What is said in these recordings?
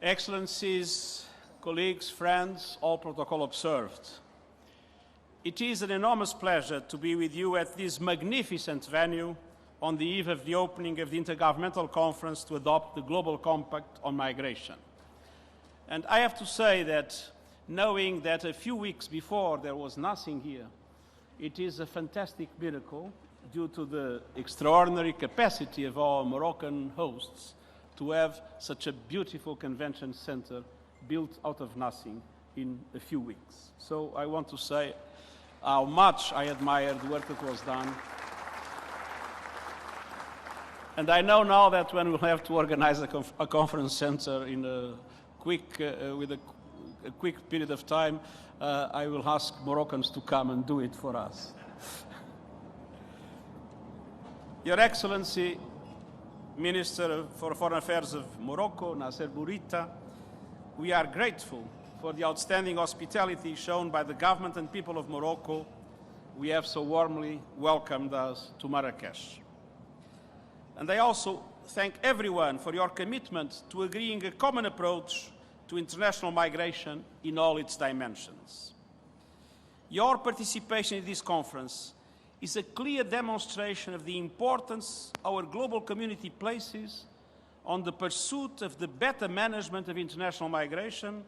Excellencies, colleagues, friends, all protocol observed. It is an enormous pleasure to be with you at this magnificent venue on the eve of the opening of the Intergovernmental Conference to adopt the Global Compact on Migration. And I have to say that, knowing that a few weeks before there was nothing here, it is a fantastic miracle due to the extraordinary capacity of our Moroccan hosts to have such a beautiful convention center built out of nothing in a few weeks. So I want to say how much I admire the work that was done. And I know now that when we'll have to organize a conference center in a quick, with a quick period of time, I will ask Moroccans to come and do it for us. Your Excellency, Minister for Foreign Affairs of Morocco, Nasser Bourita, we are grateful for the outstanding hospitality shown by the government and people of Morocco. We have so warmly welcomed us to Marrakech. And I also thank everyone for your commitment to agreeing a common approach to international migration in all its dimensions. Your participation in this conference is a clear demonstration of the importance our global community places on the pursuit of the better management of international migration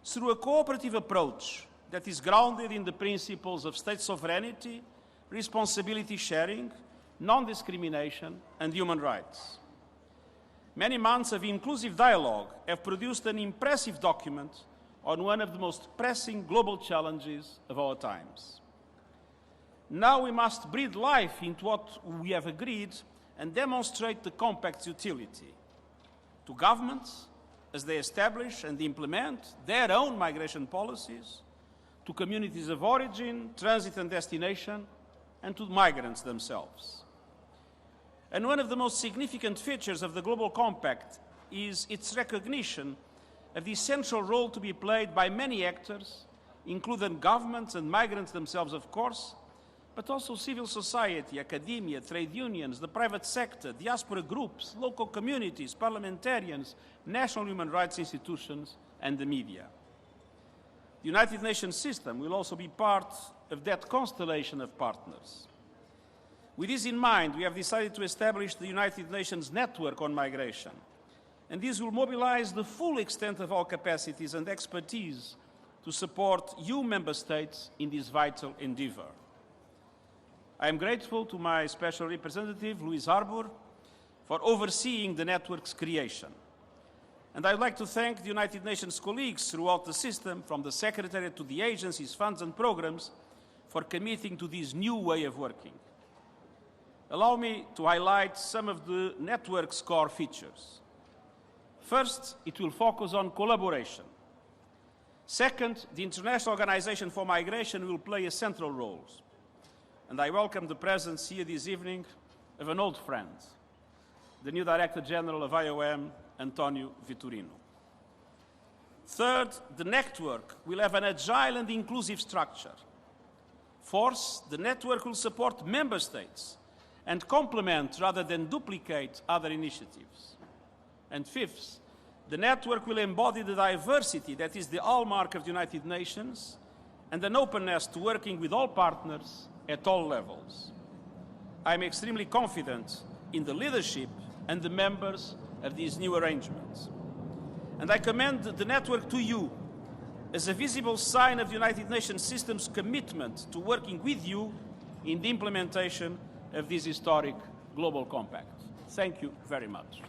through a cooperative approach that is grounded in the principles of state sovereignty, responsibility sharing, non-discrimination, and human rights. Many months of inclusive dialogue have produced an impressive document on one of the most pressing global challenges of our times. Now we must breathe life into what we have agreed and demonstrate the Compact's utility to governments as they establish and implement their own migration policies, to communities of origin, transit and destination, and to migrants themselves. And one of the most significant features of the Global Compact is its recognition of the essential role to be played by many actors, including governments and migrants themselves, of course, but also civil society, academia, trade unions, the private sector, diaspora groups, local communities, parliamentarians, national human rights institutions, and the media. The United Nations system will also be part of that constellation of partners. With this in mind, we have decided to establish the United Nations Network on Migration, and this will mobilize the full extent of our capacities and expertise to support EU member states in this vital endeavor. I am grateful to my Special Representative, Louise Arbour, for overseeing the network's creation. And I would like to thank the United Nations colleagues throughout the system, from the Secretariat to the agencies, funds and programs, for committing to this new way of working. Allow me to highlight some of the network's core features. First, it will focus on collaboration. Second, the International Organization for Migration will play a central role. And I welcome the presence here this evening of an old friend, the new Director General of IOM, António. Third, the network will have an agile and inclusive structure. Fourth, the network will support member states and complement rather than duplicate other initiatives. And fifth, the network will embody the diversity that is the hallmark of the United Nations and an openness to working with all partners at all levels. I am extremely confident in the leadership and the members of these new arrangements. And I commend the network to you as a visible sign of the United Nations system's commitment to working with you in the implementation of this historic global compact. Thank you very much.